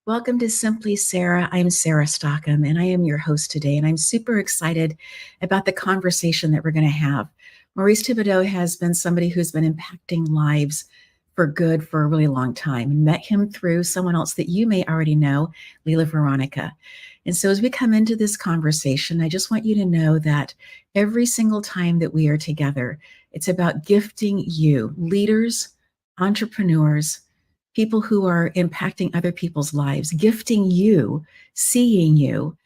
Welcome to Simply Sarah. I'm Sarah Stockham, and I am your host today, and I'm super excited about the conversation that we're going to have. Maurice Thibodeau has been somebody who's been impacting lives for good for a really long time, and met him through someone else that you may already know, Leela Veronica. And so as we come into this conversation, I just want you to know that every single time that we are together, it's about gifting you, leaders, entrepreneurs, people who are impacting other people's lives, gifting you, seeing you,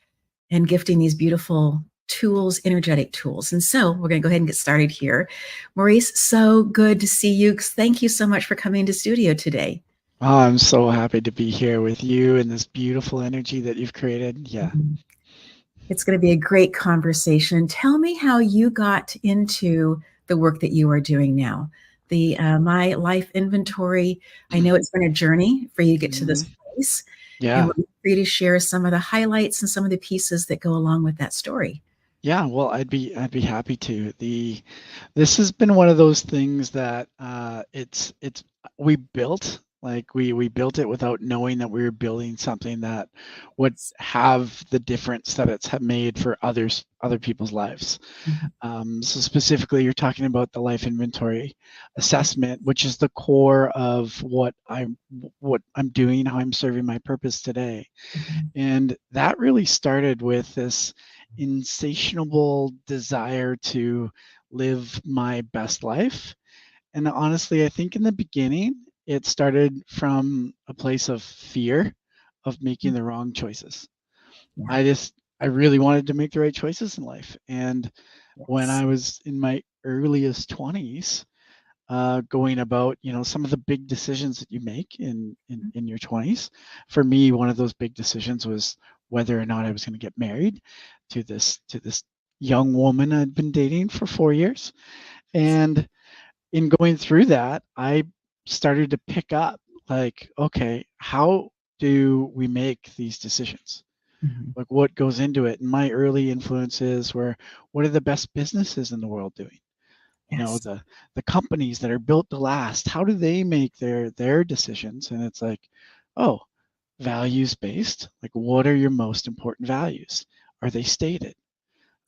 and gifting these beautiful tools, energetic tools. And so we're going to go ahead and get started here. Maurice, so good to see you. Thank you so much for coming to studio today. Oh, I'm so happy to be here with you and this beautiful energy that you've created. Yeah. It's going to be a great conversation. Tell me how you got into the work that you are doing now. The My Life Inventory. I know it's been a journey for you to get to this place. Yeah. And we're free to share some of the highlights and some of the pieces that go along with that story. Yeah, well, I'd be happy to. This has been one of those things that we built, like we built it without knowing that we were building something that would have the difference that it's made for other people's lives. So specifically, you're talking about the life inventory assessment, which is the core of what I'm doing, how I'm serving my purpose today. And that really started with this insatiable desire to live my best life. And honestly, I think in the beginning, it started from a place of fear of making the wrong choices. I really wanted to make the right choices in life. And when I was in my earliest 20s, going about, some of the big decisions that you make in your 20s. For me, one of those big decisions was whether or not I was going to get married to this young woman I'd been dating for 4 years. And in going through that, I started to pick up, like, okay, how do we make these decisions? Like, what goes into it? And my early influences were, what are the best businesses in the world doing? The companies that are built to last, how do they make their decisions? And it's like, oh, values based. Like, what are your most important values? Are they stated?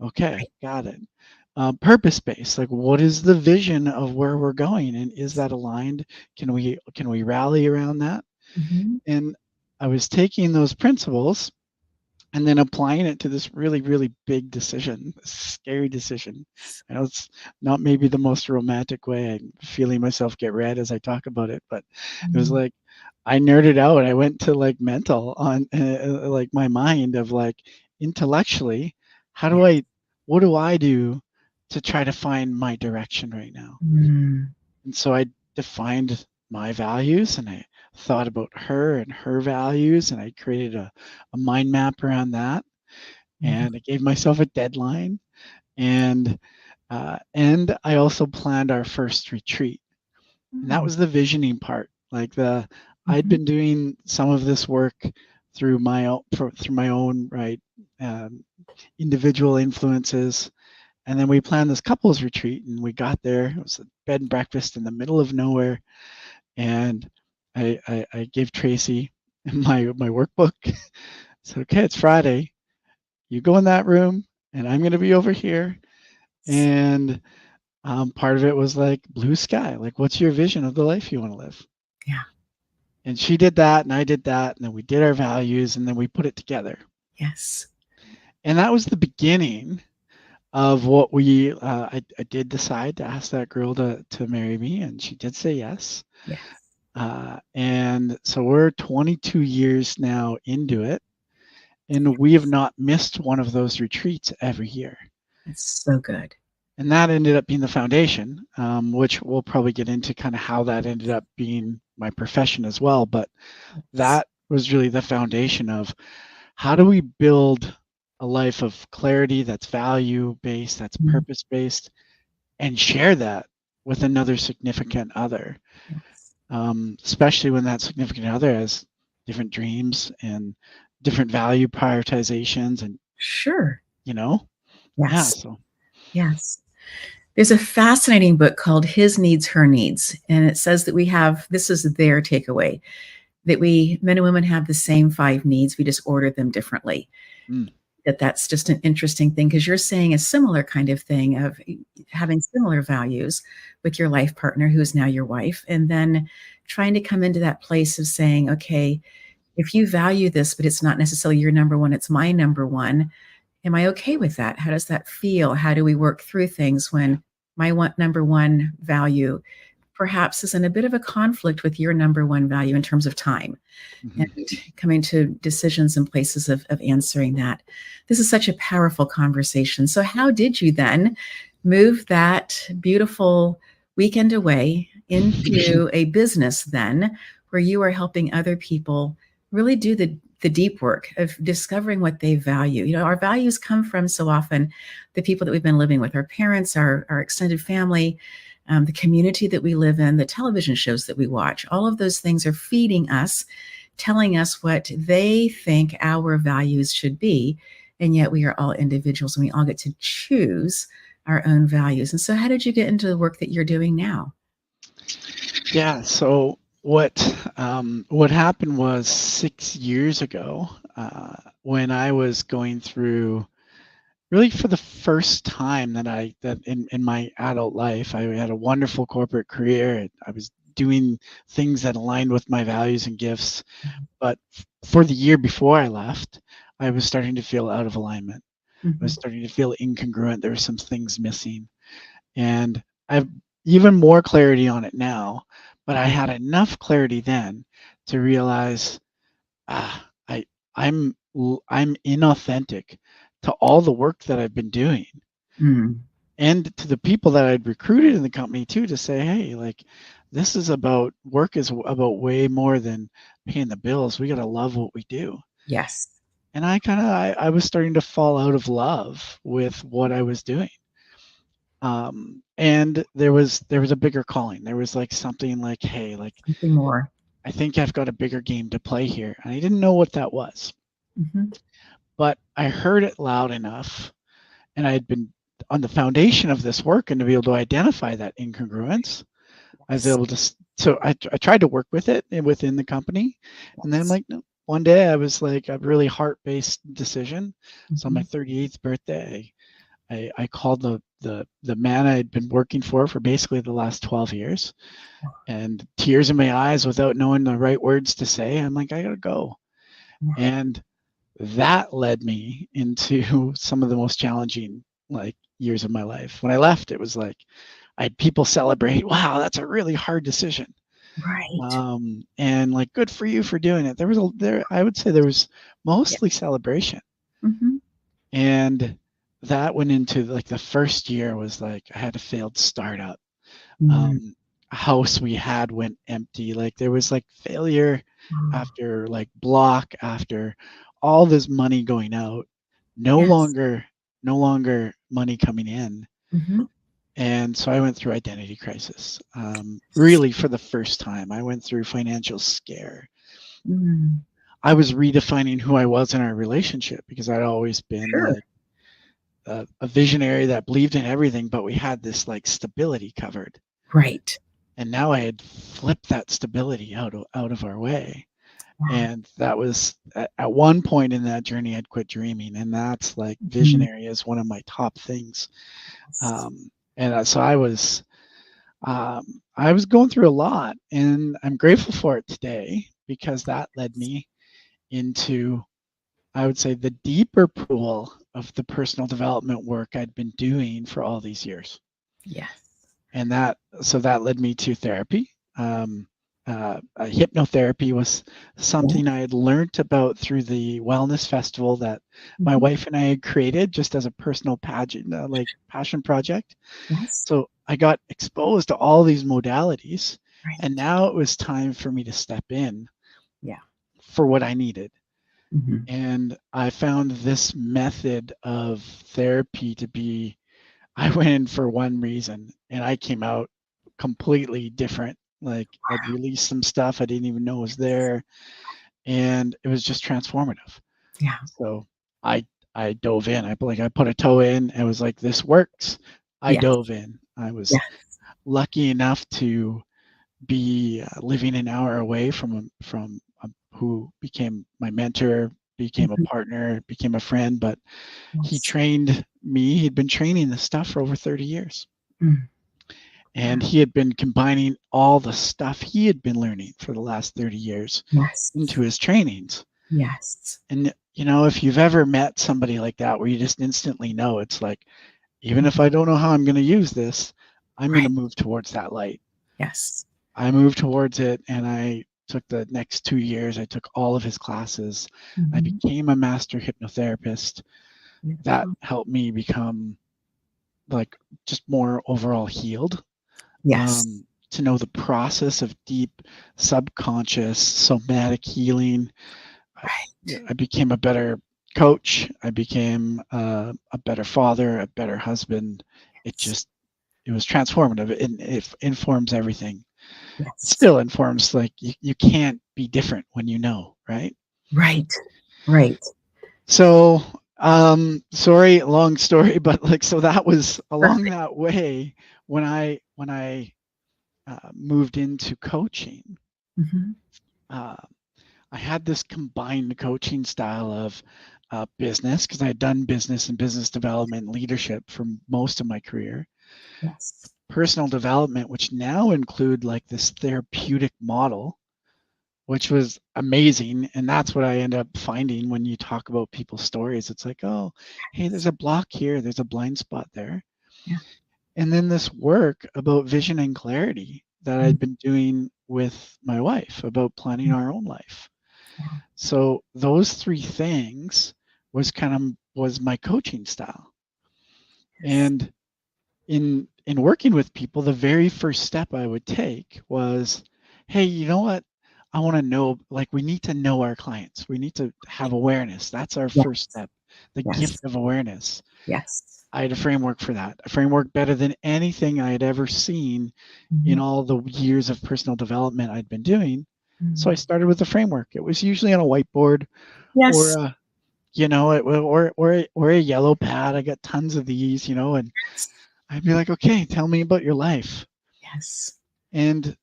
Okay, got it. Purpose based. Like, what is the vision of where we're going, and is that aligned? Can we rally around that? And I was taking those principles and then applying it to this really, really big decision, scary decision. I know it's not maybe the most romantic way. I'm feeling myself get red as I talk about it, but it was like, I nerded out. I went to like mental on like my mind of like intellectually, what do I do to try to find my direction right now? And so I defined my values, and I thought about her and her values, and I created a mind map around that. And I gave myself a deadline, and I also planned our first retreat. And that was the visioning part. Like I'd been doing some of this work through my own right individual influences. And then we planned this couples retreat, and we got there. It was a bed and breakfast in the middle of nowhere. And I gave Tracy my workbook. I said, okay, it's Friday. You go in that room, and I'm going to be over here. And part of it was like blue sky. Like, what's your vision of the life you want to live? Yeah. And she did that, and I did that, and then we did our values, and then we put it together. Yes. And that was the beginning of what I did decide to ask that girl to marry me, and she did say yes. Yes. And so we're 22 years now into it, and we have not missed one of those retreats every year. That's so good. And that ended up being the foundation, which we'll probably get into kind of how that ended up being my profession as well. But that was really the foundation of how do we build a life of clarity that's value-based, that's purpose-based, and share that with another significant other, especially when that significant other has different dreams and different value prioritizations and Sure. you know? Yeah. Yes. So, Yes. There's a fascinating book called His Needs, Her Needs. And it says that we have, this is their takeaway, that we, men and women, have the same 5 needs. We just order them differently. mm, That's just an interesting thing because you're saying a similar kind of thing of having similar values with your life partner, who's now your wife, and then trying to come into that place of saying, okay, if you value this, but it's not necessarily your number one, it's my number one. Am I okay with that? How does that feel? How do we work through things yeah. when number one value perhaps is in a bit of a conflict with your number one value in terms of time, and Hmm. coming to decisions and places of answering that? This is such a powerful conversation. So, how did you then move that beautiful weekend away into a business then where you are helping other people really do the deep work of discovering what they value? You know, our values come from so often the people that we've been living with, our parents, our extended family, the community that we live in, the television shows that we watch. All of those things are feeding us, telling us what they think our values should be. And yet we are all individuals and we all get to choose our own values. And so, how did you get into the work that you're doing now? Yeah. So what happened was 6 years ago, when I was going through, really for the first time that in my adult life, I had a wonderful corporate career. I was doing things that aligned with my values and gifts. But for the year before I left, I was starting to feel out of alignment. I was Mhm. starting to feel incongruent. There were some things missing. And I have even more clarity on it now, but I had enough clarity then to realize, ah, I'm inauthentic to all the work that I've been doing, Mm. and to the people that I'd recruited in the company too, to say, hey, like, this is about work is about way more than paying the bills. We got to love what we do. Yes. And I was starting to fall out of love with what I was doing. And there was a bigger calling. There was like something like, hey, like, Something more. I think I've got a bigger game to play here. And I didn't know what that was, Mhm. but I heard it loud enough, and I had been on the foundation of this work, and to be able to identify that incongruence, I was Yes. able to. So I tried to work with it within the company, and then Yes. like, no, one day I was like, a really heart-based decision. So on my Mhm. 38th birthday, I called the man I'd been working for basically the last 12 years, and tears in my eyes without knowing the right words to say. I'm like, I gotta go. And that led me into some of the most challenging, like, years of my life. When I left, it was like I had people celebrate, wow, that's a really hard decision. Right. And like, good for you for doing it. I would say there was Yeah. mostly celebration. Mhm. And that went into like the first year was like I had a failed startup. Mm. Um, a house we had went empty. Like there was like failure Oh, after like block after all this money going out, no yes. longer no longer money coming in. Mhm. And so I went through identity crisis. Really, for the first time, I went through financial scare. Mm. I was redefining who I was in our relationship because I'd always been Sure. like a visionary that believed in everything, but we had this like stability covered. Right. And now I had flipped that stability out of our way. Wow. And that was at one point in that journey, I'd quit dreaming. And that's like Mhm. visionary is one of my top things. Yes. And so I was going through a lot, and I'm grateful for it today because that led me into, I would say, the deeper pool of the personal development work I'd been doing for all these years. Yes. And that led me to therapy. Hypnotherapy was Yeah. something I had learned about through the wellness festival that my Mhm. wife and I had created just as a personal pageant, like passion project. Yes. So I got exposed to all these modalities, and Right. now it was time for me to step in Yeah. for what I needed. Mhm. And I found this method of therapy to be, I went in for one reason and I came out completely different. Like I'd released some stuff I didn't even know was there, and it was just transformative. Yeah. So I I dove in. I put a toe in and was like, this works. I Yes. dove in. I was Yes. lucky enough to be living an hour away from who became my mentor, became a Mhm. partner, became a friend. But he Yes. trained me. He'd been training this stuff for over 30 years. Mm. And Wow. he had been combining all the stuff he had been learning for the last 30 years Yes. into his trainings. Yes. And, if you've ever met somebody like that where you just instantly know, it's like, even if Mhm. I don't know how I'm going to use this, I'm going to Right. move towards that light. Yes. I moved towards it, and I took the next 2 years. I took all of his classes. I Mhm. became a master hypnotherapist. That Beautiful. helped me become like just more overall healed. Yes. To know the process of deep subconscious somatic healing. I, Right. I became a better coach. I became a better father, a better husband. It Yes. just, it was transformative. It informs everything. It Yes. still informs, like, you can't be different when you know, right? Right. Right. So, sorry, long story, but like, so that was along Perfect. that way when I moved into coaching. Mhm. Uh, I had this combined coaching style of business, because I had done business and business development and leadership for most of my career. Yes. Personal development, which now include like this therapeutic model, which was amazing. And that's what I end up finding when you talk about people's stories. It's like, oh, hey, there's a block here, there's a blind spot there. Yeah. And then this work about vision and clarity that Mm. I'd been doing with my wife about planning our own life. Yeah. So those three things was my coaching style. Yes. And in working with people, the very first step I would take was, hey, you know what? I want to know, like, we need to know our clients. We need to have awareness. That's our first Yes. step, the gift Yes. of awareness. Yes. I had a framework for that, a framework better than anything I had ever seen in Mhm. all the years of personal development I'd been doing. So I Mm. started with a framework. It was usually on a whiteboard, or Yes. or a yellow pad. I got tons of these, and I'd be like, okay, tell me about your life. Yes. And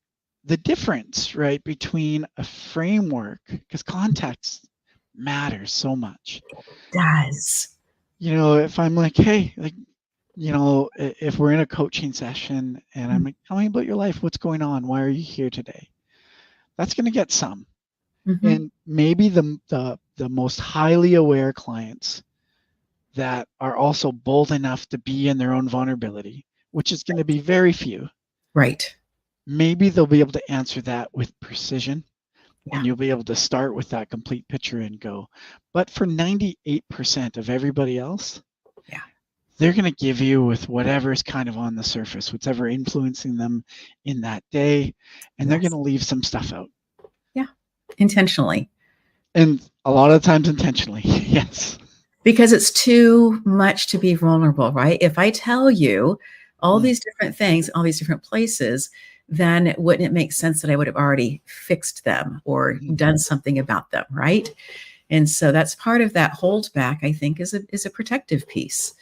the difference, right, between a framework, because context matters so much. Does. If I'm like, hey, like, if we're in a coaching session and I'm like, tell me about your life, what's going on? Why are you here today? That's going to get some. Mm-hmm. And maybe the most highly aware clients that are also bold enough to be in their own vulnerability, which is going to be very few, Right. maybe they'll be able to answer that with precision, Yeah. and you'll be able to start with that complete picture and go. But for 98% of everybody else, Yeah. they're going to give you with whatever's kind of on the surface, whatever influencing them in that day, and they're going Yes. to leave some stuff out. Yeah. Intentionally. And a lot of times intentionally. Yes. Because it's too much to be vulnerable, right? If I tell you all Mm. these different things, all these different places, then wouldn't it make sense that I would have already fixed them or Mhm. done something about them, right? And so that's part of that holdback, I think, is a protective piece.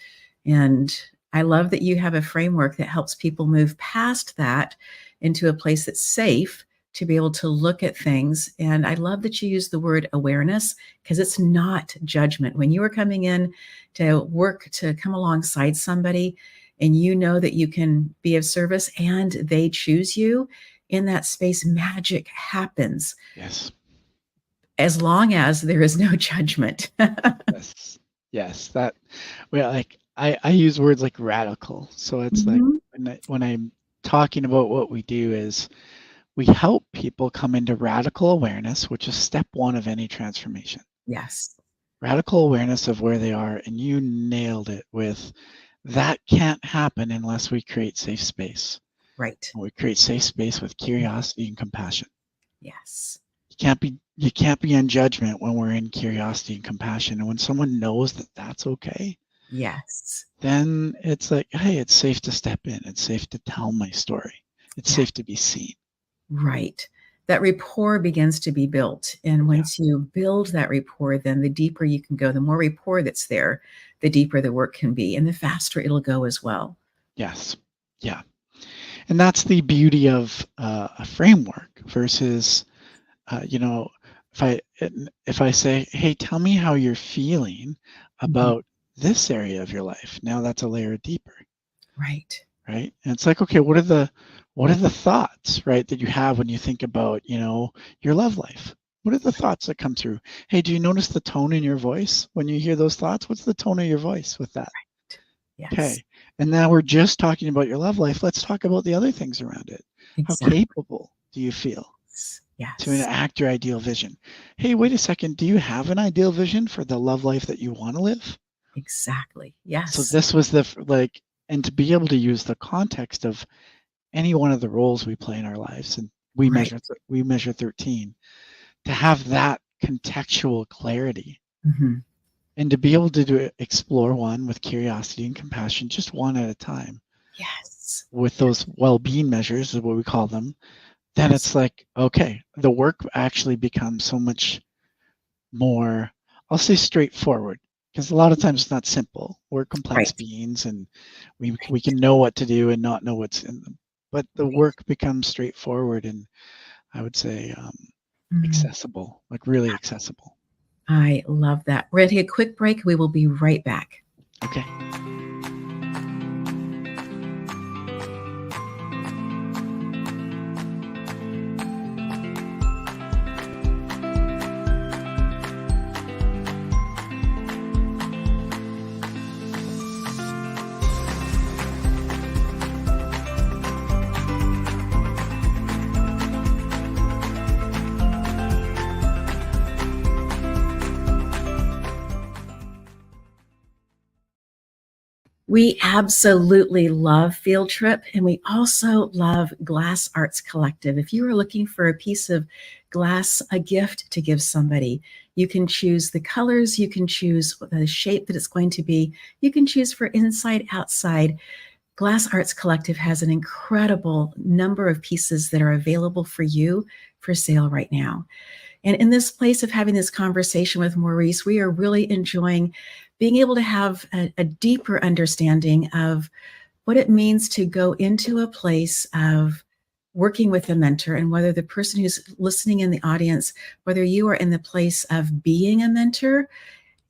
And I love that you have a framework that helps people move past that into a place that's safe to be able to look at things. And I love that you use the word awareness because it's not judgment. When you are coming in to work to come alongside somebody and you know that you can be of service and they choose you in that space, magic happens Yes. as long as there is no judgment. Yes. Yes. That, well, like, I use words like radical. So it's like, Mhm. when I'm talking about what we do is we help people come into radical awareness, which is step one of any transformation. Yes. Radical awareness of where they are, and you nailed it with that can't happen unless we create safe space. Right. And we create safe space with curiosity and compassion. Yes. You can't be in judgment when we're in curiosity and compassion. And when someone knows that that's okay, Yes. then it's like, hey, it's safe to step in. It's safe to tell my story. It's Yeah. safe to be seen. Right. that rapport begins to be built. And once you build that rapport, then the deeper you can go. The more rapport that's there, the deeper the work can be, and the faster it'll go as well. Yes. Yeah. And that's the beauty of a framework versus, you know, if I say, hey, tell me how you're feeling about this area of your life. Now that's a layer deeper. Right. Right. And it's like, okay, what are the thoughts, right, that you have when you think about, your love life? What are the thoughts that come through? Hey, do you notice the tone in your voice when you hear those thoughts? What's the tone of your voice with that? Yes. Okay. And now we're just talking about your love life. Let's talk about the other things around it. How Exactly. capable do you feel to Yes. enact your ideal vision? Hey, wait a second. Do you have an ideal vision for the love life that you want to live? Exactly. So Yes. this was and to be able to use the context of any one of the roles we play in our lives, and we Right. measure 13, to have that contextual clarity, and to be able to explore one with curiosity and compassion, just one at a time. Yes. With those well-being measures is what we call them. Then Yes. it's like, okay, the work actually becomes so much more, I'll say, straightforward, because a lot of times it's not simple. We're complex Right. beings, and we can know what to do and not know what's in them. But the work becomes straightforward, and I would say accessible, like really accessible. I love that. We're going to take a quick break. We will be right back. Okay. We absolutely love Field Trip, and we also love Glass Arts Collective. If you are looking for a piece of glass, a gift to give somebody, you can choose the colors, you can choose the shape that it's going to be, you can choose for inside, outside. Glass Arts Collective has an incredible number of pieces that are available for you for sale right now. And in this place of having this conversation with Maurice, we are really enjoying being able to have a deeper understanding of what it means to go into a place of working with a mentor, and whether the person who's listening in the audience, whether you are in the place of being a mentor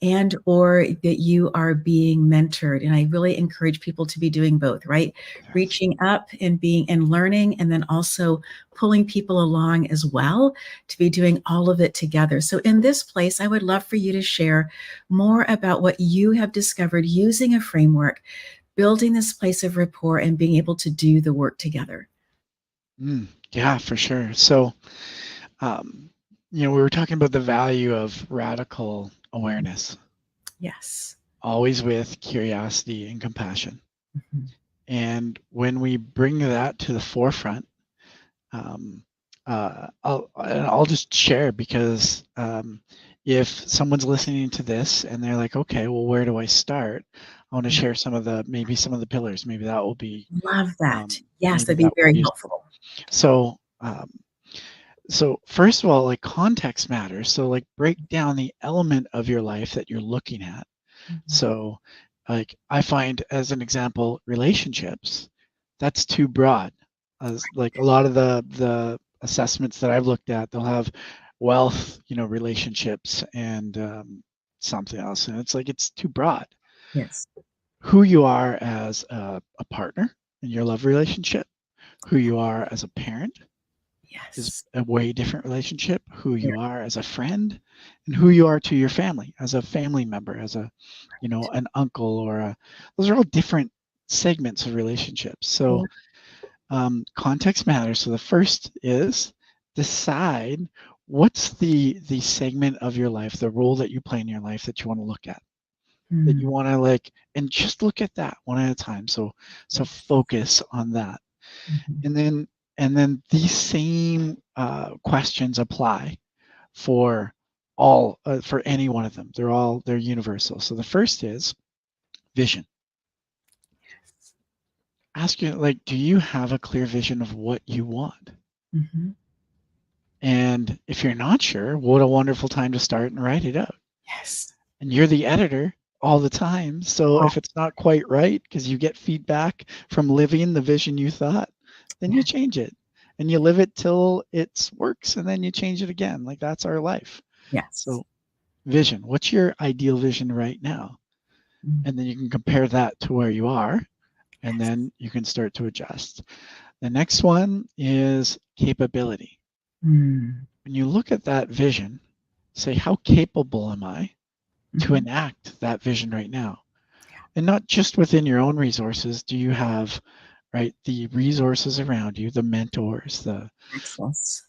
and or that you are being mentored. And I really encourage people to be doing both, right? Yes. Reaching up and being and learning, and then also pulling people along as well, to be doing all of it together. So in this place, I would love for you to share more about what you have discovered using a framework, building this place of rapport, and being able to do the work together. Yeah, for sure. So, we were talking about the value of radical awareness. Yes. Always with curiosity and compassion. Mm-hmm. And when we bring that to the forefront, I'll just share, because if someone's listening to this and they're like, okay, well, where do I start? I want to share some of the pillars. Maybe that will be Love that. Yes, maybe that'd be that will be very useful. helpful. So first of all, like, context matters. So like, break down the element of your life that you're looking at. So like, I find, as an example, relationships, that's too broad. As like a lot of the assessments that I've looked at, they'll have wealth, relationships, and something else, and it's like, it's too broad. Yes. Who you are as a partner in your love relationship, who you are as a parent, is Yes. a way different relationship. Who you are as a friend, and who you are to your family as a family member, as an uncle, those are all different segments of relationships. So context matters. So the first is, decide what's the segment of your life, the role that you play in your life, that you want to look at, that you want to and just look at that one at a time. So focus on that. And then these same questions apply for for any one of them. They're universal. So the first is vision. Ask you, like, do you have a clear vision of what you want? And if you're not sure, what a wonderful time to start and write it out. Yes. And you're the editor all the time. So Oh, if it's not quite right, because you get feedback from living the vision you thought, then you yeah. change it and you live it till it works and then you change it again. Like that's our life. Yes. So vision, what's your ideal vision right now? Mm, And then you can compare that to where you are and yes. then you can start to adjust. The next one is capability. Mm, When you look at that vision, say, how capable am I to mhm. enact that vision right now? And not just within your own resources. Do you have, right, the resources around you, the mentors, Access.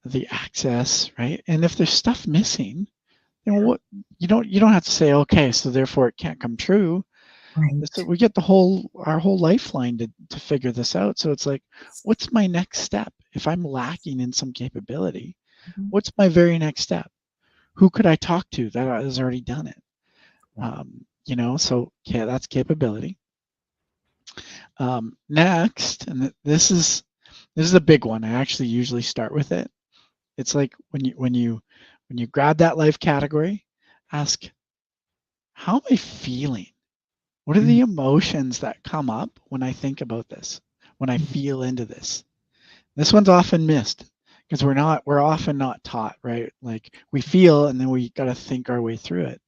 the access, right? And if there's stuff missing, then Yeah. what you don't have to say, okay, so therefore it can't come true. So Right. we get our whole lifeline to figure this out. So it's like, what's my next step? If I'm lacking in some capability, Mhm. what's my very next step? Who could I talk to that has already done it? So yeah, that's capability. Next, and this is a big one. I actually usually start with it. It's like when you grab that life category, ask, how am I feeling? What are Mm, the emotions that come up when I think about this? When I mm, feel into this? This one's often missed because we're often not taught, right? Like we feel and then we got to think our way through it.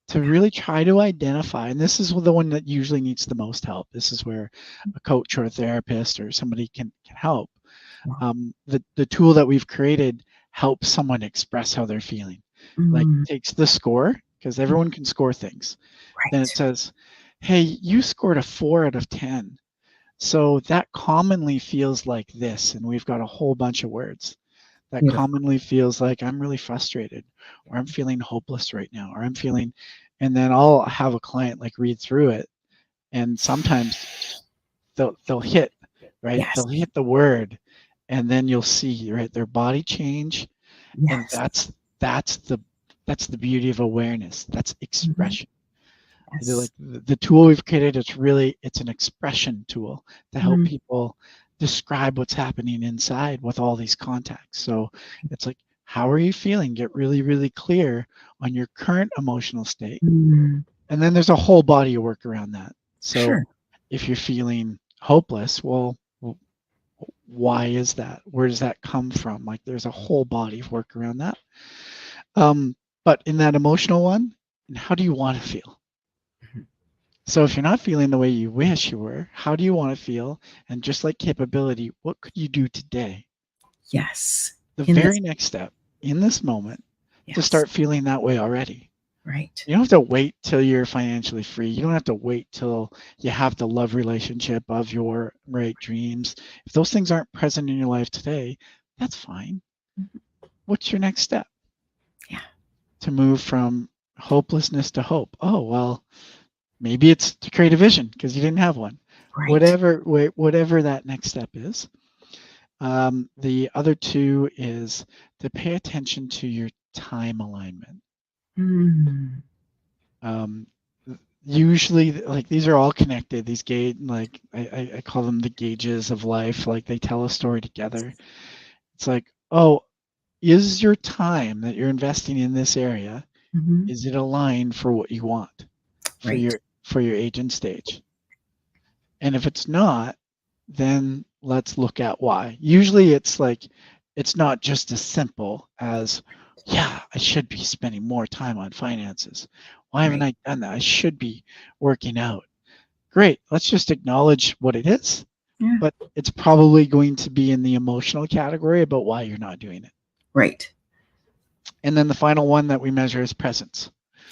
To yeah. really try to identify, and this is the one that usually needs the most help. This is where a coach or a therapist or somebody can help. Yeah. The tool that we've created helps someone express how they're feeling. Like Mm, takes the score, because mm, everyone can score things. Then it right. says, hey, you scored a 4 out of 10. So that commonly feels like this. And we've got a whole bunch of words that Beautiful. commonly feels like I'm really frustrated or I'm feeling hopeless right now or I'm feeling, and then I'll have a client like read through it and sometimes they'll hit, right? Yes. They'll hit the word and then you'll see, right, their body change. And Yes. that's the that's the beauty of awareness. That's Mhm. expression. They're Yes. like the tool we've created, it's an expression tool to help Mm, people describe what's happening inside with all these contacts. So it's like, how are you feeling? Get really, really clear on your current emotional state. mm, And then there's a whole body of work around that. So sure. if you're feeling hopeless, well, why is that? Where does that come from? Like there's a whole body of work around that. Um, but in that emotional one, how do you want to feel? Mhm. So if you're not feeling the way you wish you were, how do you want to feel? And just like capability, what could you do today? Yes. The In this. very next step in this moment to Yes. start feeling that way already. Right. You don't have to wait till you're financially free. You don't have to wait till you have the love relationship of your right dreams. If those things aren't present in your life today, that's fine. Mhm. What's your next step Yeah. to move from hopelessness to hope? Oh, well, maybe it's to create a vision because you didn't have one. Right. Whatever that next step is. The other two is to pay attention to your time alignment. Mm, Um, Usually, like these are all connected. These gauge, like I call them the gauges of life. Like they tell a story together. It's like, oh, is your time that you're investing in this area, mhm. is it aligned for what you want for Right. your age and stage? And if it's not, then let's look at why. Usually it's like, it's not just as simple as, yeah, I should be spending more time on finances. Why haven't Right. I done that? I should be working out. Great. Let's just acknowledge what it is, Yeah. but it's probably going to be in the emotional category about why you're not doing it. Right. And then the final one that we measure is presence.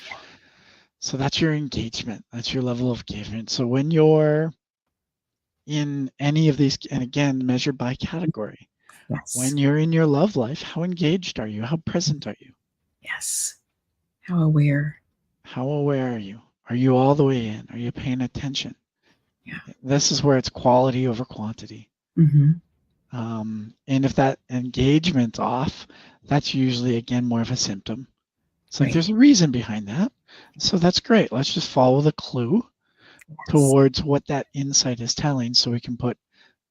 Yeah. So that's your engagement. That's your level of engagement. So when you're in any of these, and again, measured by category. Yes. When you're in your love life, how engaged are you? How present are you? Yes. How aware. How aware are you? Are you all the way in? Are you paying attention? Yeah. This is where it's quality over quantity. Hmm. And if that engagement's off, that's usually, again, more of a symptom. It's like Right. there's a reason behind that. So that's great. Let's just follow the clue Yes. towards what that insight is telling so we can put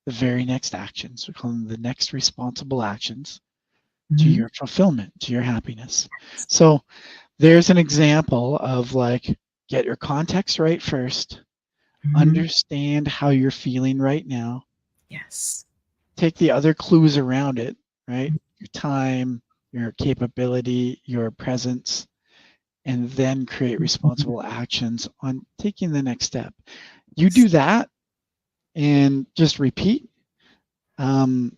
the very next actions. We call them the next responsible actions to Mhm. your fulfillment, to your happiness. So there's an example of like, get your context right first, Mhm. understand how you're feeling right now, Yes. take the other clues around it, right? Your time, your capability, your presence, and then create Mhm. responsible actions on taking the next step. You do that and just repeat. Um,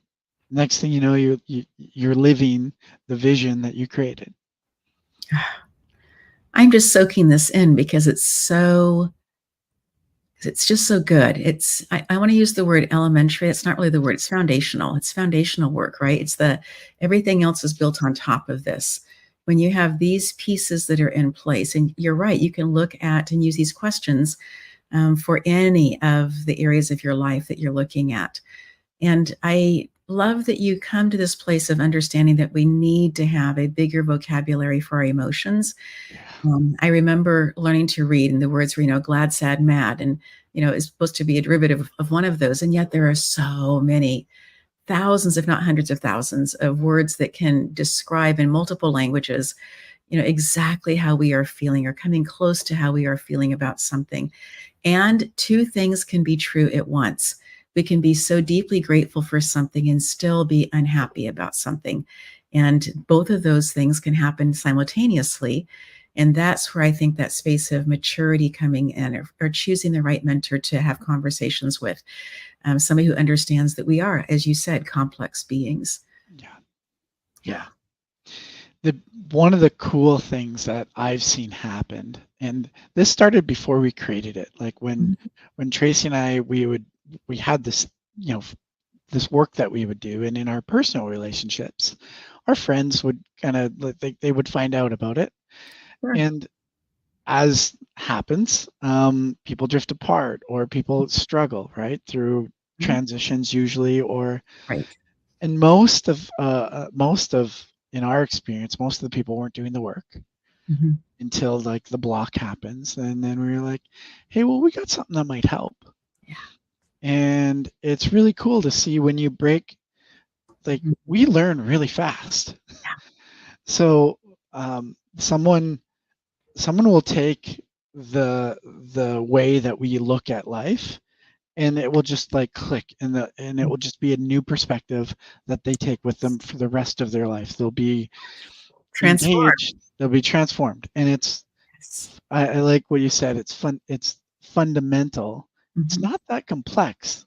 next thing you know, you're living the vision that you created. I'm just soaking this in because it's just so good. I want to use the word elementary. It's not really the word, it's foundational. It's foundational work, right? It's the everything else is built on top of this. When you have these pieces that are in place, and you're right, you can look at and use these questions for any of the areas of your life that you're looking at. And I love that you come to this place of understanding that we need to have a bigger vocabulary for our emotions. Yeah. I remember learning to read, and the words were, glad, sad, mad, and it's supposed to be a derivative of one of those. And yet there are so many thousands, if not hundreds of thousands, of words that can describe in multiple languages, exactly how we are feeling or coming close to how we are feeling about something. And two things can be true at once. We can be so deeply grateful for something and still be unhappy about something. And both of those things can happen simultaneously. And that's where I think that space of maturity coming in, or choosing the right mentor to have conversations with, somebody who understands that we are, as you said, complex beings. Yeah. Yeah. Yeah. The one of the cool things that I've seen happen, and this started before we created it. Like Mhm. when Tracy and I we had this, you know, this work that we would do, and in our personal relationships, our friends would kind of like they would find out about it, Sure. and as happens, people drift apart or people struggle right through Mhm. transitions usually, or Right. and most of in our experience, most of the people weren't doing the work Mhm. until like the block happens, and then we were like, hey, well, we got something that might help. Yeah. And it's really cool to see when you break, like Mhm. we learn really fast. Yeah. So someone will take the way that we look at life, and it will just like click, and it will just be a new perspective that they take with them for the rest of their life. They'll be Transform. engaged, they'll be transformed. And Yes. I like what you said, it's fun, it's fundamental. It's Mhm. not that complex.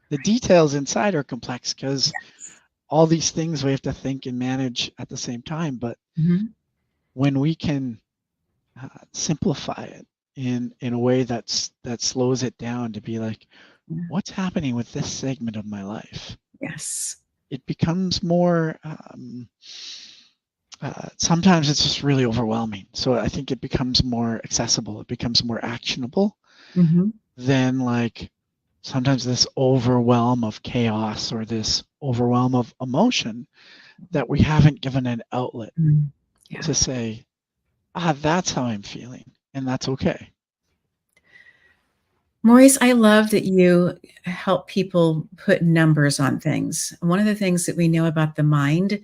The details inside are complex because all these things we have to think and manage at the same time. But Mhm. when we can simplify it in a way that slows it down to be like, Yeah. what's happening with this segment of my life? Yes. It becomes more. Sometimes it's just really overwhelming. So I think it becomes more accessible. It becomes more actionable Mhm. than like sometimes this overwhelm of chaos or this overwhelm of emotion that we haven't given an outlet Mm. Yeah. to say, that's how I'm feeling, and that's okay. Maurice, I love that you help people put numbers on things. One of the things that we know about the mind,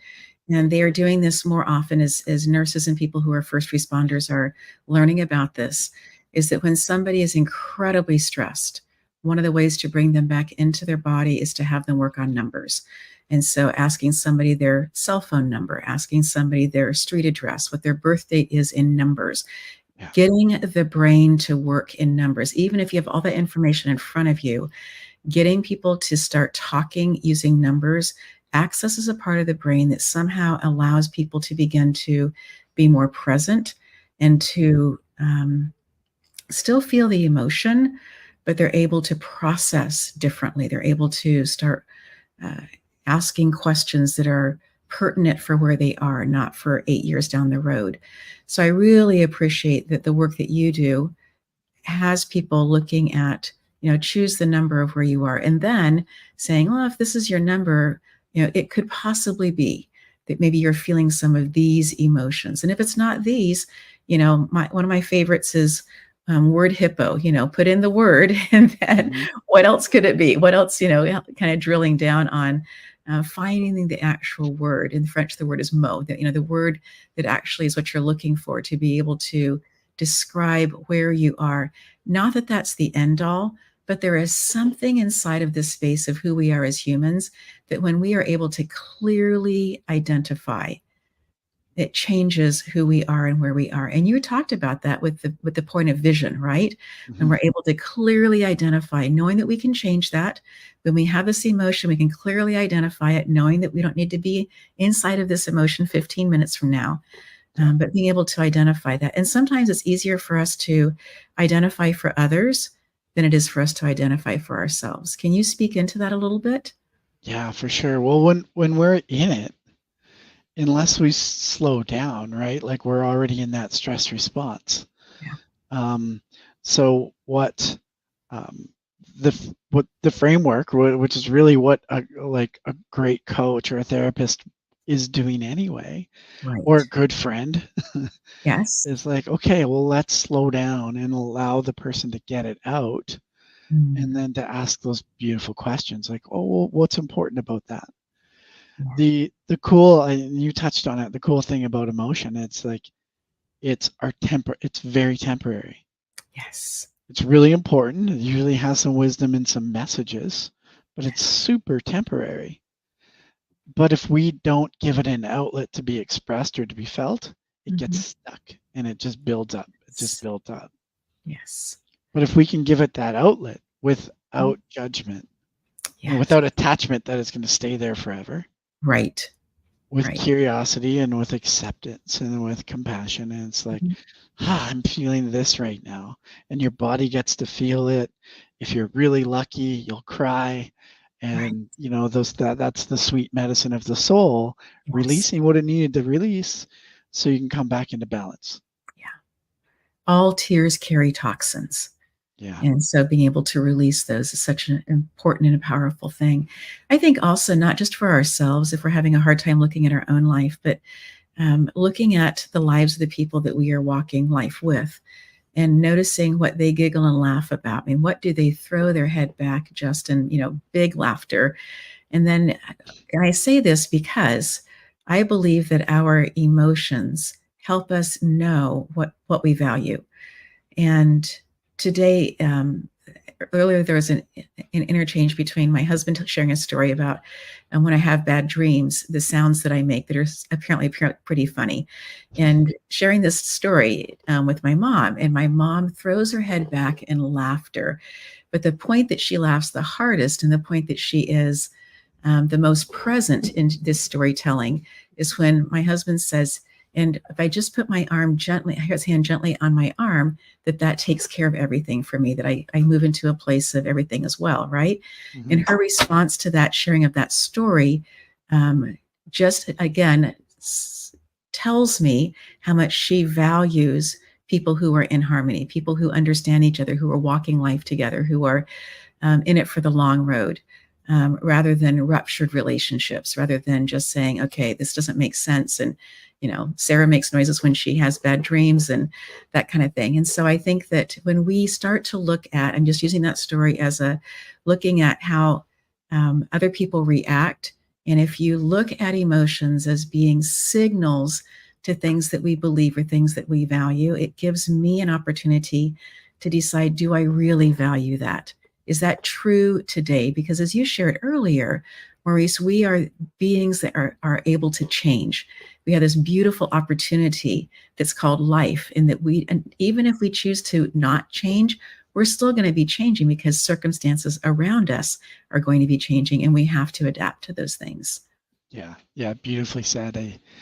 and they are doing this more often as nurses and people who are first responders are learning about this, is that when somebody is incredibly stressed, one of the ways to bring them back into their body is to have them work on numbers. And so asking somebody their cell phone number, asking somebody their street address, what their birth date is in numbers, Yeah. getting the brain to work in numbers, even if you have all the information in front of you, getting people to start talking using numbers accesses a part of the brain that somehow allows people to begin to be more present and to still feel the emotion, but they're able to process differently. They're able to start uh, asking questions that are pertinent for where they are, not for 8 years down the road. So I really appreciate that the work that you do has people looking at, choose the number of where you are, and then saying, well, if this is your number, it could possibly be that maybe you're feeling some of these emotions. And if it's not these, one of my favorites is word hippo, put in the word and then Mhm. what else could it be? What else, kind of drilling down on finding the actual word. In French, the word is mot, the word that actually is what you're looking for to be able to describe where you are. Not that that's the end all, but there is something inside of this space of who we are as humans that when we are able to clearly identify, it changes who we are and where we are. And you talked about that with the point of vision, right? Mm-hmm. When we're able to clearly identify, knowing that we can change that. When we have this emotion, we can clearly identify it, knowing that we don't need to be inside of this emotion 15 minutes from now. But being able to identify that. And sometimes it's easier for us to identify for others than it is for us to identify for ourselves. Can you speak into that a little bit? Yeah, for sure. Well, when we're in it, unless we slow down, right? Like we're already in that stress response. Yeah. So what the framework, which is really what a great coach or a therapist is doing anyway, Right. or a good friend, Yes. is like, okay, well, let's slow down and allow the person to get it out, and then to ask those beautiful questions like, oh, well, what's important about that? Yeah. The cool, and you touched on it, the cool thing about emotion, it's like it's very temporary. Yes. It's really important. It usually has some wisdom and some messages, but it's Yes. super temporary. But if we don't give it an outlet to be expressed or to be felt, it gets stuck and it just builds up. It just builds up. Yes. But if we can give it that outlet Mhm. without judgment and Yes. without attachment that it's going to stay there forever, Right. with Right. curiosity and with acceptance and with compassion, and it's like, Mhm. I'm feeling this right now, and your body gets to feel it. If you're really lucky, you'll cry, Right. and that's the sweet medicine of the soul, Yes. releasing what it needed to release so you can come back into balance. Yeah. All tears carry toxins. Yeah. And so being able to release those is such an important and a powerful thing. I think also not just for ourselves, if we're having a hard time looking at our own life, but looking at the lives of the people that we are walking life with and noticing what they giggle and laugh about. I mean, what do they throw their head back just in, big laughter? And I say this because I believe that our emotions help us know what we value. And today, earlier there was an interchange between my husband sharing a story about when I have bad dreams, the sounds that I make that are apparently pretty funny, and sharing this story with my mom. And my mom throws her head back in laughter. But the point that she laughs the hardest and the point that she is the most present in this storytelling is when my husband says, and if I just put my arm gently, his hand gently on my arm, that takes care of everything for me, that I move into a place of everything as well, right? Mm-hmm. And her response to that sharing of that story just again tells me how much she values people who are in harmony, people who understand each other, who are walking life together, who are in it for the long road. Rather than ruptured relationships, rather than just saying, okay, this doesn't make sense. And, Sarah makes noises when she has bad dreams and that kind of thing. And so I think that when we start to look at, I'm just using that story as looking at how other people react. And if you look at emotions as being signals to things that we believe or things that we value, it gives me an opportunity to decide, do I really value that? Is that true today? Because as you shared earlier, Maurice, we are beings that are able to change. We have this beautiful opportunity that's called life, and even if we choose to not change, we're still going to be changing because circumstances around us are going to be changing, and we have to adapt to those things. Yeah, beautifully said.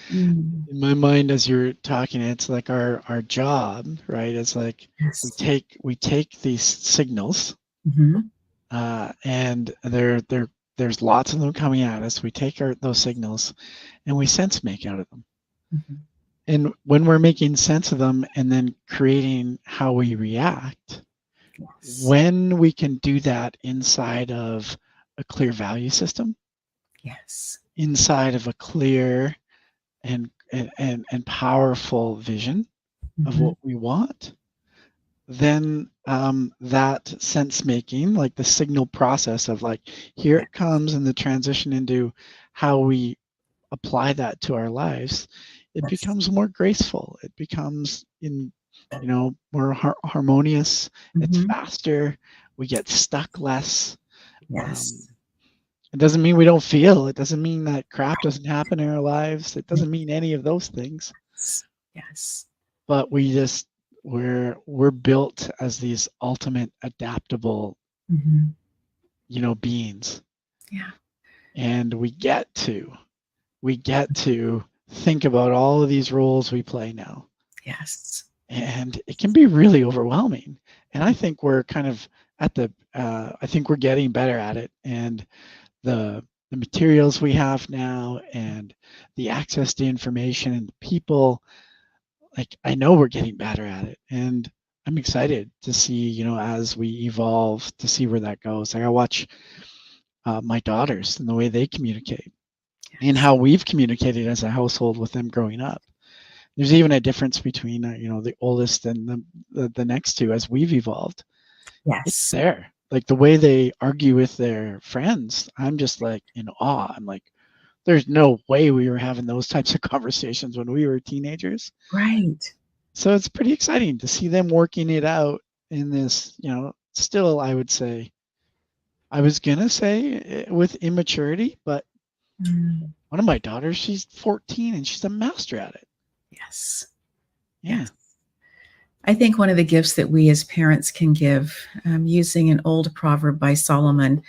Mm. In my mind, as you're talking, it's like our job, right? It's like we Yes. take these signals, Mm-hmm. and there's lots of them coming at us. We take those signals and we sense make out of them. Mm-hmm. And when we're making sense of them and then creating how we react, Yes. when we can do that inside of a clear value system, Yes. inside of a clear and powerful vision of Mm-hmm. what we want, then that sense making, like the signal process of like, here Yeah. it comes, and the transition into how we apply that to our lives, it Yes. becomes more graceful. It becomes more harmonious. It's Hmm. faster. We get stuck less. Um, Yes. it doesn't mean we don't feel. It doesn't mean that crap doesn't happen in our lives. It Right. doesn't mean any of those things. Yes. Yes. But we're built as these ultimate adaptable, Hmm. beings, Yeah. and we get to think about all of these roles we play now, Yes. and it can be really overwhelming. And I think we're kind of I think we're getting better at it, and the materials we have now, and the access to information and people, like, I know we're getting better at it, and I'm excited to see, as we evolve, to see where that goes. Like, I watch my daughters and the way they communicate, and Yes. how we've communicated as a household with them growing up. There's even a difference between the oldest and the next two as we've evolved. It's Yes. there. Like the way they argue with their friends, I'm just like in awe. I'm like, there's no way we were having those types of conversations when we were teenagers. Right. So it's pretty exciting to see them working it out in this, still, I was gonna say with immaturity, but Mm. one of my daughters, she's 14 and she's a master at it. Yes. Yeah. Yes. I think one of the gifts that we as parents can give, using an old proverb by Solomon,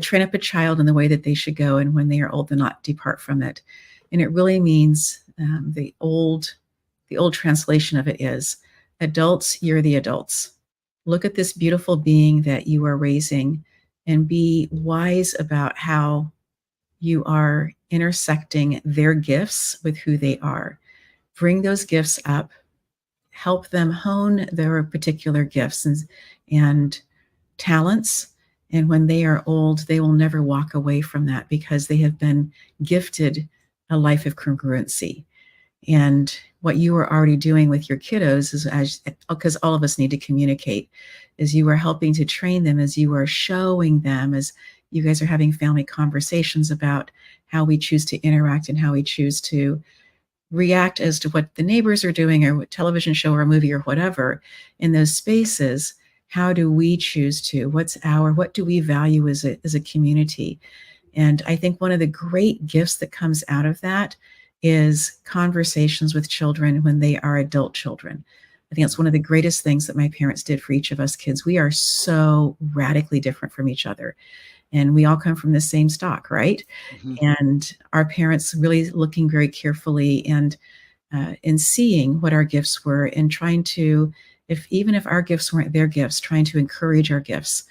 train up a child in the way that they should go, and when they are old, they'll not depart from it. And it really means the old translation of it is, adults, you're the adults. Look at this beautiful being that you are raising, and be wise about how you are intersecting their gifts with who they are. Bring those gifts up, help them hone their particular gifts and talents. And when they are old, they will never walk away from that because they have been gifted a life of congruency. And what you are already doing with your kiddos is, because all of us need to communicate, is you are helping to train them, as you are showing them, as you guys are having family conversations about how we choose to interact and how we choose to react as to what the neighbors are doing, or what television show or movie or whatever in those spaces. How do we choose to, what do we value as a community? And I think one of the great gifts that comes out of that is conversations with children when they are adult children. I think it's one of the greatest things that my parents did for each of us kids. We are so radically different from each other, and we all come from the same stock, right? Mm-hmm. And our parents really looking very carefully and in seeing what our gifts were, and trying to, even if our gifts weren't their gifts, trying to encourage our gifts.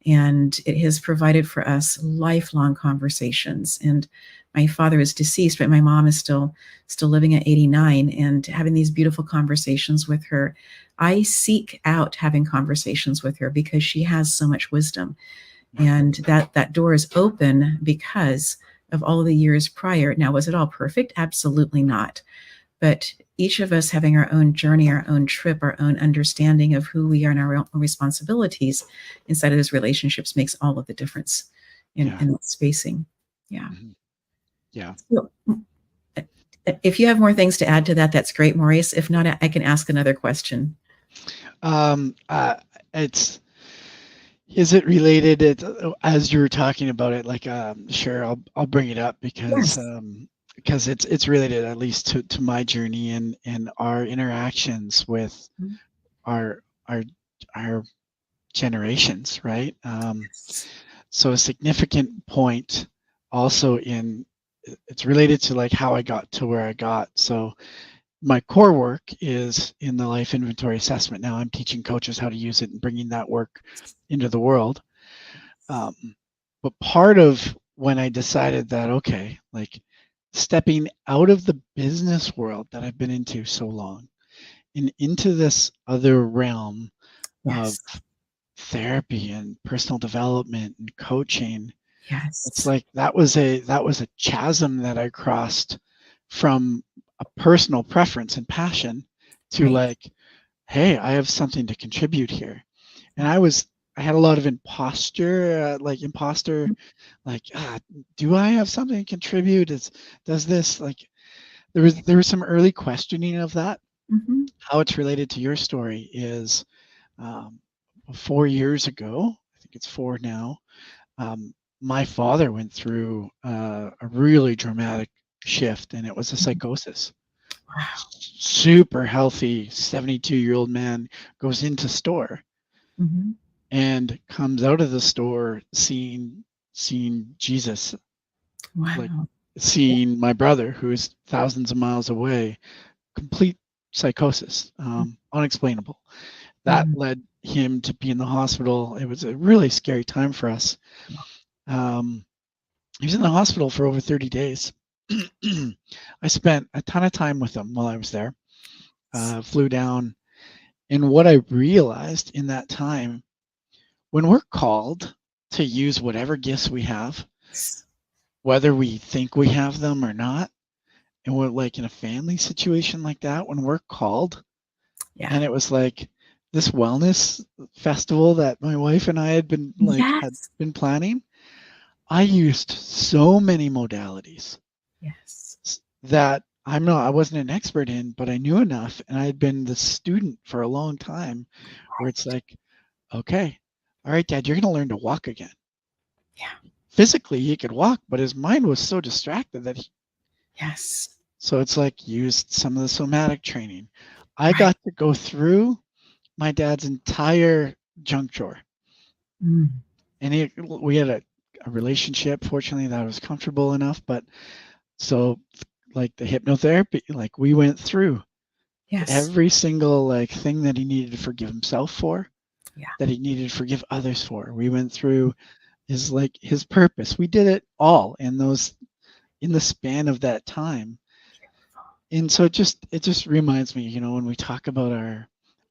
And it has provided for us lifelong conversations. And my father is deceased, but my mom is still living at 89, and having these beautiful conversations with her. I seek out having conversations with her because she has so much wisdom, and that door is open because of all the years prior. Now, was it all perfect? Absolutely not. But each of us having our own journey, our own trip, our own understanding of who we are and our own responsibilities inside of those relationships makes all of the difference Yeah. in that spacing. Yeah. Mm-hmm. Yeah. So, if you have more things to add to that, that's great, Maurice. If not, I can ask another question. Um, uh, it's Is it related? As you were talking about it, like, sure, I'll bring it up Yes. because it's related, at least to my journey and our interactions with Mhm. our our our generations, right? Yes. So a significant point also it's related to like how I got to where I got. So my core work is in the life inventory assessment. Now I'm teaching coaches how to use it and bringing that work into the world. Um, but part of when I decided that, okay, like stepping out of the business world that I've been into so long and into this other realm of Yes. therapy and personal development and coaching, it's Yes. like that was a chasm that I crossed from a personal preference and passion to Right. like hey, I have something to contribute here. And I had a lot of imposter, like, do I have something to contribute? Does this, like, there was some early questioning of that. Mm-hmm. How it's related to your story is, um, 4 years ago, I think it's four now, my father went through a really dramatic shift, and it was a psychosis. Wow. Super healthy 72-year-old man goes into store Mm-hmm. and comes out of the store seeing Jesus, like Wow. Yeah. seeing my brother who is thousands of miles away, complete psychosis, unexplainable. That Mm-hmm. led him to be in the hospital. It was a really scary time for us. Um, he was in the hospital for over 30 days. I spent a ton of time with him while I was there. Flew down, and what I realized in that time, when we're called to use whatever gifts we have, whether we think we have them or not, and we're like in a family situation like that, when we're called, Yeah. and it was like this wellness festival that my wife and I had Yes. been planning, I used so many modalities Yes. that I wasn't an expert in, but I knew enough, and I had been the student for a long time, where it's like, okay, all right, Dad, you're going to learn to walk again. Yeah. Physically, he could walk, but his mind was so distracted Yes. so it's like used some of the somatic training. I Right. got to go through my dad's entire junk drawer, Mm. and we had a relationship, fortunately, that was comfortable enough. But so, like the hypnotherapy, like we went through Yes. every single like thing that he needed to forgive himself for, Yeah. that he needed to forgive others for. We went through his purpose. We did it all in the span of that time. And so it just reminds me, when we talk about our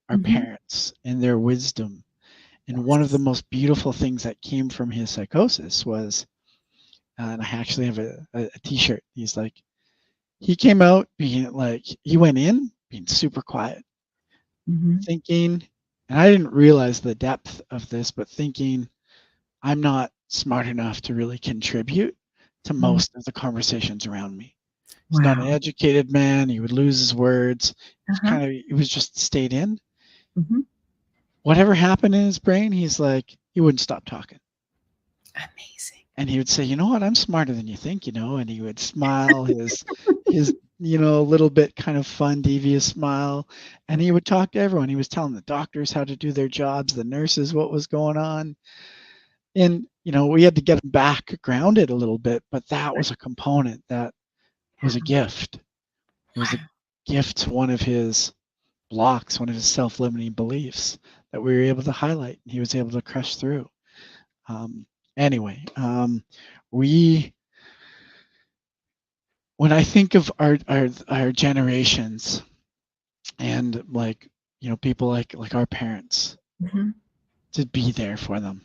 Mm-hmm. parents and their wisdom, and one of the Yes. most beautiful things that came from his psychosis was, and I actually have a T-shirt. He's like, he came out being like, he went in being super quiet, Mm-hmm. thinking, and I didn't realize the depth of this, but thinking, I'm not smart enough to really contribute to Mm. most of the conversations around me. He's not an Wow. educated man. He would lose his words. Uh-huh. He was just stayed in. Mm-hmm. Whatever happened in his brain, he's like, he wouldn't stop talking. Amazing. And he would say, you know what, I'm smarter than you think, and he would smile his little bit kind of fun, devious smile. And he would talk to everyone. He was telling the doctors how to do their jobs, the nurses what was going on. And, we had to get him back grounded a little bit, but that was a component that was a Yeah. gift. It was a Wow. gift to one of his blocks, one of his self-limiting beliefs that we were able to highlight, and he was able to crush through. Um, anyway, we when I think of our generations and like people like our parents, Mm-hmm. to be there for them,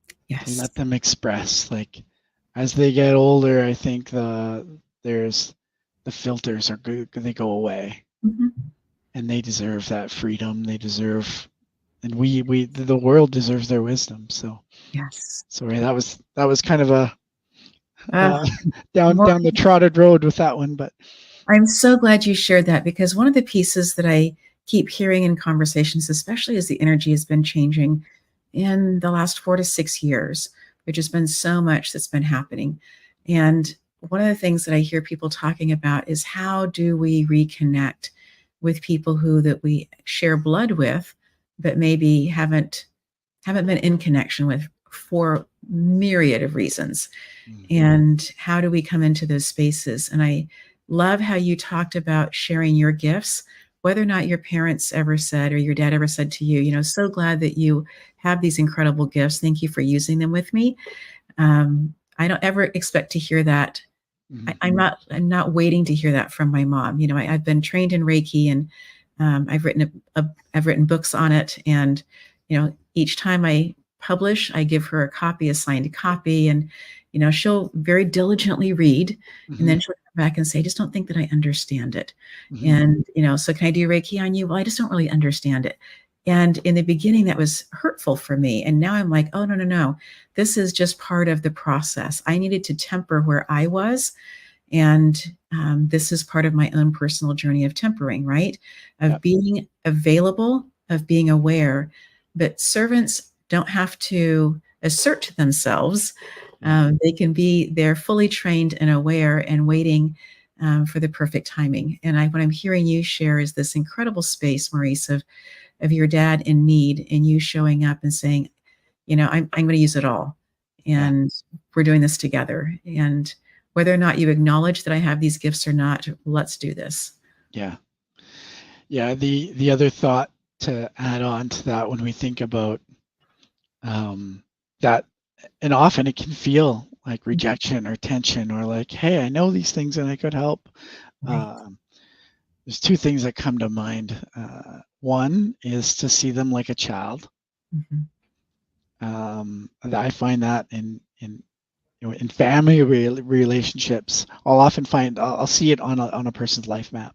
to Yes. let them express, like as they get older, I think there's the filters are good, they go away, Mm-hmm. and they deserve that freedom. They deserve, and the world deserves their wisdom. So Yes. sorry, that was kind of a Uh, uh, down the Maureen, trotted road with that one, but I'm so glad you shared that because one of the pieces that I keep hearing in conversations, especially as the energy has been changing in the last 4 to 6 years, there's just been so much that's been happening. And one of the things that I hear people talking about is how do we reconnect with people who that we share blood with, but maybe haven't been in connection with for myriad of reasons. mm, And how do we come into those spaces? And I love how you talked about sharing your gifts, whether or not your parents ever said or your dad ever said to you, so glad that you have these incredible gifts. Thank you for using them with me. I don't ever expect to hear that. mm, I'm not waiting to hear that from my mom. I've been trained in Reiki, and I've written books on it. And each time I publish, I give her a copy, a signed copy, and she'll very diligently read, and Hmm. then she'll come back and say, I just don't think that I understand it. Hmm. And so can I do Reiki on you? Well, I just don't really understand it. And in the beginning, that was hurtful for me. And now I'm like, oh, no, no, no. This is just part of the process. I needed to temper where I was. And this is part of my own personal journey of tempering, right? Of Yep. being available, of being aware. But servants don't have to assert themselves. Yeah. They can be there fully trained and aware and waiting for the perfect timing. And what I'm hearing you share is this incredible space, Maurice, of your dad in need and you showing up and saying, I'm going to use it all. Yeah. And we're doing this together. And whether or not you acknowledge that I have these gifts or not, let's do this. Yeah. Yeah. The other thought to add on to that, when we think about that, and often it can feel like rejection or tension, or like, hey, I know these things and I could help. Right. There's two things that come to mind. One is to see them like a child. Mhm. I find that in family relationships, I'll often find I'll see it on a person's life map.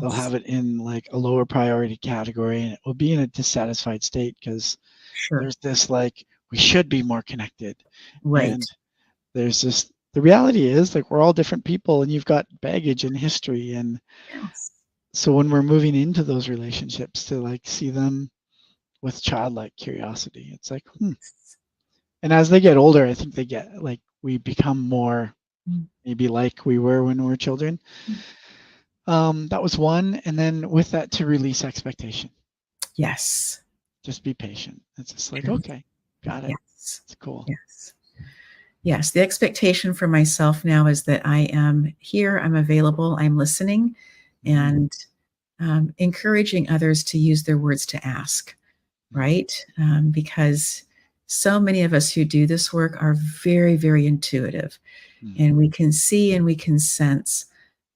They'll Yes. have it in like a lower priority category, and it will be in a dissatisfied state because Sure. there's this like, we should be more connected, Right. and there's this, the reality is like we're all different people and you've got baggage and history, and Yes. so when we're moving into those relationships, to like see them with childlike curiosity, it's like, and as they get older, I think they get like, we become more Mm. maybe like we were when we were children. That was one. And then with that, to release expectation, Yes. just be patient. It's just like, Good. okay, got it. Yes. It's cool. Yes. Yes. The expectation for myself now is that I am here, I'm available, I'm listening, Mm-hmm. and encouraging others to use their words to ask, right? Because so many of us who do this work are very, very intuitive, Mm-hmm. and we can see and we can sense.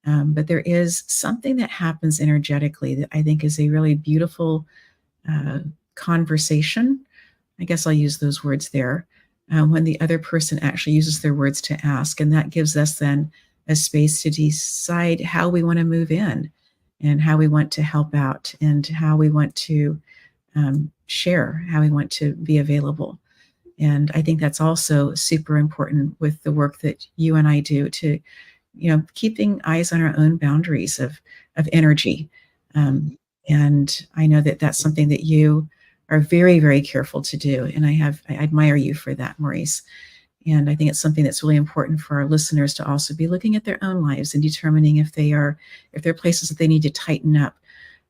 But there is something that happens energetically that I think is a really beautiful uh, conversation. I guess I'll use those words there. When the other person actually uses their words to ask, and that gives us then a space to decide how we want to move in and how we want to help out and how we want to share, how we want to be available. And I think that's also super important with the work that you and I do to, keeping eyes on our own boundaries of energy. Um, and I know that that's something that you are very, very careful to do. And I admire you for that, Maurice. And I think it's something that's really important for our listeners to also be looking at their own lives and determining if there are places that they need to tighten up.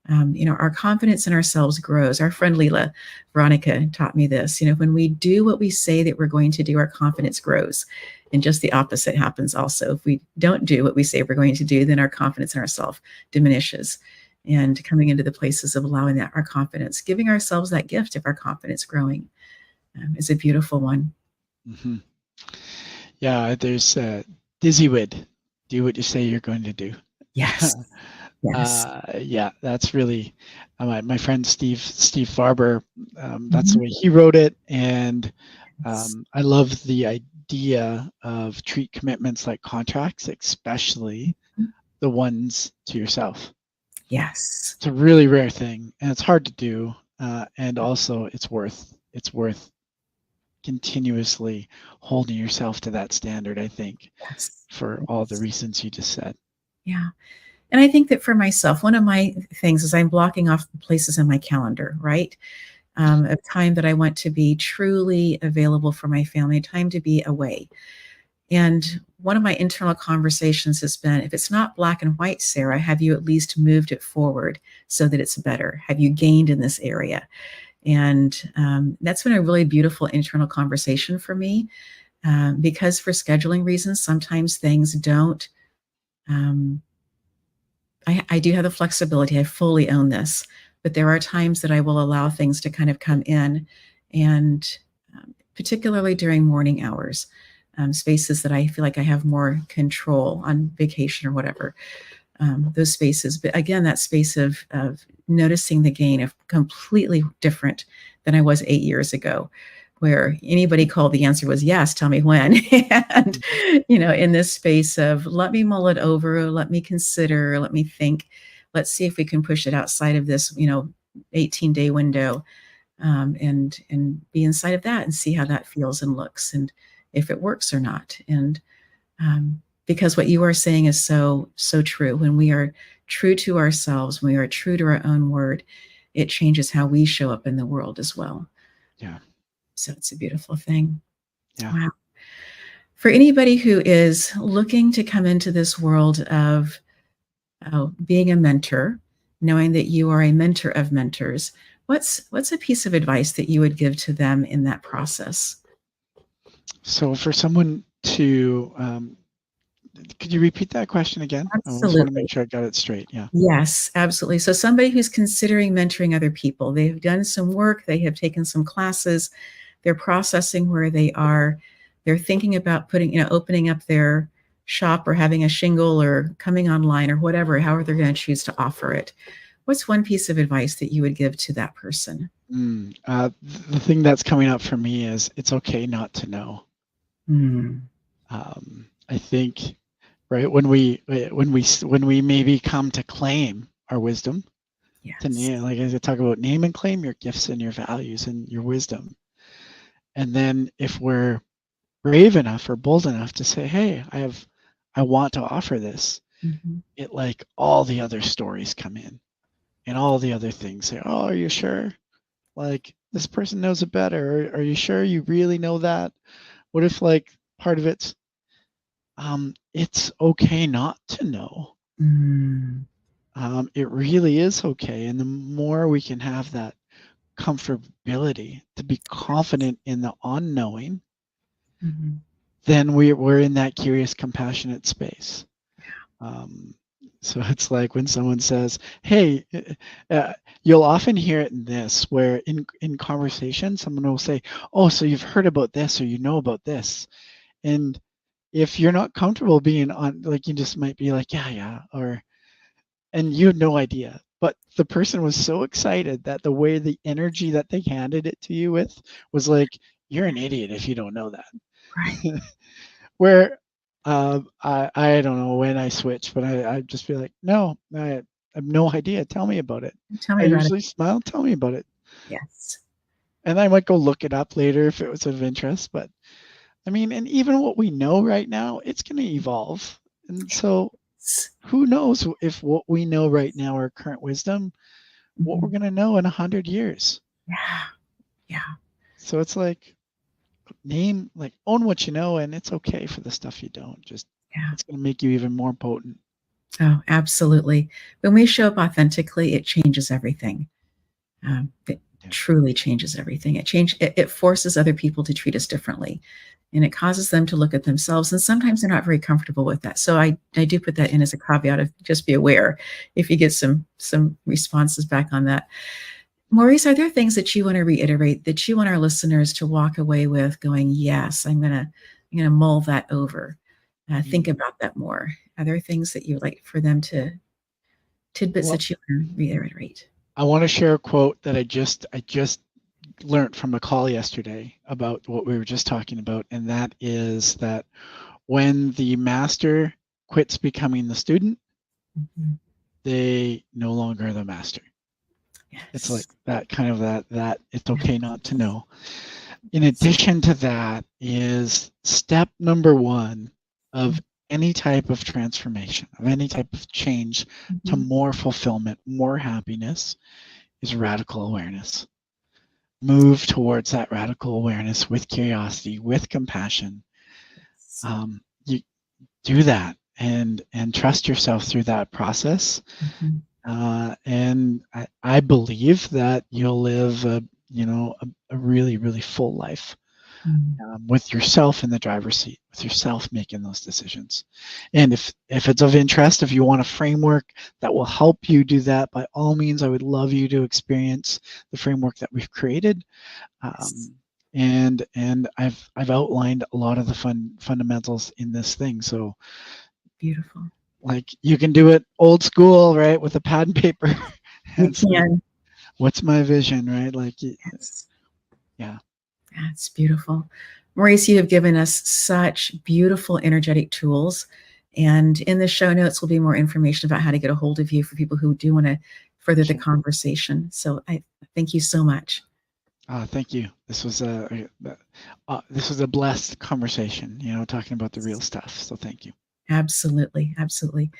Our confidence in ourselves grows. Our friend Leela Veronica taught me this. When we do what we say that we're going to do, our confidence grows. And just the opposite happens also. If we don't do what we say we're going to do, then our confidence in ourselves diminishes. And coming into the places of allowing that, our confidence, giving ourselves that gift of our confidence growing, is a beautiful one. Mm-hmm. Yeah, there's Dizzywood. Do what you say you're going to do. Yes. Yes. Yeah, that's really my friend Steve Farber. That's the Mhm. way he wrote it, and Yes. I love the idea of treat commitments like contracts, especially the ones to yourself. Yes. It's a really rare thing, and it's hard to do, and also it's worth continuously holding yourself to that standard, I think, Yes. for all the Yes. reasons you just said. Yeah. And I think that for myself, one of my things is I'm blocking off places in my calendar, right? Of time that I want to be truly available for my family, time to be away. And one of my internal conversations has been, if it's not black and white, Sarah, have you at least moved it forward so that it's better? Have you gained in this area? And that's been a really beautiful internal conversation for me, because for scheduling reasons, sometimes things don't. Um, I do have the flexibility. I fully own this, but there are times that I will allow things to kind of come in, and particularly during morning hours, spaces that I feel like I have more control on vacation or whatever. Those spaces, but again, that space of noticing the gain of completely different than I was 8 years ago, where anybody called, the answer was yes, tell me when. And, in this space of let me mull it over, let me consider, let me think, let's see if we can push it outside of this, 18-day window, and be inside of that and see how that feels and looks and if it works or not. And because what you are saying is so, so true. When we are true to ourselves, when we are true to our own word, it changes how we show up in the world as well. Yeah. So it's a beautiful thing. Yeah. Wow. For anybody who is looking to come into this world of being a mentor, knowing that you are a mentor of mentors, what's a piece of advice that you would give to them in that process? So for someone to, could you repeat that question again? I just want to Absolutely. make sure I got it straight. Yeah. Yes, absolutely. So somebody who's considering mentoring other people, they've done some work, they have taken some classes, they're processing where they are, they're thinking about opening up their shop or having a shingle or coming online or whatever, however they're going to choose to offer it. What's one piece of advice that you would give to that person? The thing that's coming up for me is it's okay not to know. I think, right, when we maybe come to claim our wisdom, to name, like I talk about, name and claim your gifts and your values and your wisdom, and then if we're brave enough or bold enough to say, hey, I want to offer this, it, like, all the other stories come in and all the other things say, oh, are you sure? Like, this person knows it better. Are you sure you really know that? What if, like, part of it's okay not to know. It really is okay. And the more we can have that comfortability to be confident in the unknowing, then we're in that curious, compassionate space. So it's like when someone says, hey, you'll often hear it in this, where in conversation, someone will say, oh, so you've heard about this or you know about this. And if you're not comfortable being on, like, you just might be like, yeah, and you had no idea. But the person was so excited that the way the energy that they handed it to you with was like, you're an idiot if you don't know that. Right. Where I don't know when I switch, but I just feel like, no, I have no idea. Tell me about it. Tell I me about it. usually smile, tell me about it. Yes. And I might go look it up later if it was of interest. But I mean, and even what we know right now, it's going to evolve. And so who knows if what we know right now, our current wisdom, what we're going to know in 100 years. Yeah. So it's like, own what you know, and it's okay for the stuff you don't. Just, it's going to make you even more potent. Oh, absolutely. When we show up authentically, it changes everything. It truly changes everything. It forces other people to treat us differently, and it causes them to look at themselves. And sometimes they're not very comfortable with that. So I do put that in as a caveat of just be aware if you get some responses back on that. Maurice, are there things that you want to reiterate that you want our listeners to walk away with going, yes, I'm gonna mull that over, think about that more? Are there things that you would like for them to, tidbits that you want to reiterate? I want to share a quote that I just learned from a call yesterday about what we were just talking about, and that is that when the master quits becoming the student, they no longer are the master. It's like that kind of that it's okay not to know. In addition to that is step number one of any type of transformation, of any type of change to more fulfillment, more happiness, is radical awareness. Move towards that radical awareness with curiosity, with compassion. You do that and trust yourself through that process. And I believe that you'll live a really, really full life, with yourself in the driver's seat, with yourself making those decisions. And if it's of interest, if you want a framework that will help you do that, by all means, I would love you to experience the framework that we've created. And I've outlined a lot of the fundamentals in this thing. So beautiful. Like, you can do it old school, right, with a pad and paper. You can. What's my vision, right? Like, yes. Yeah. That's beautiful. Maurice, you have given us such beautiful energetic tools. And in the show notes will be more information about how to get a hold of you for people who do want to further the conversation. So I thank you so much. Thank you. This was a blessed conversation, talking about the real stuff. So thank you. Absolutely. Absolutely.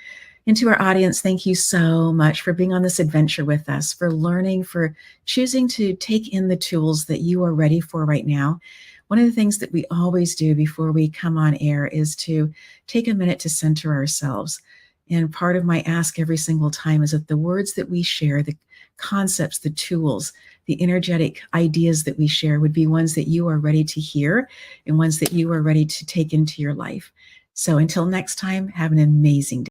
And to our audience, thank you so much for being on this adventure with us, for learning, for choosing to take in the tools that you are ready for right now. One of the things that we always do before we come on air is to take a minute to center ourselves. And part of my ask every single time is that the words that we share, the concepts, the tools, the energetic ideas that we share would be ones that you are ready to hear and ones that you are ready to take into your life. So until next time, have an amazing day.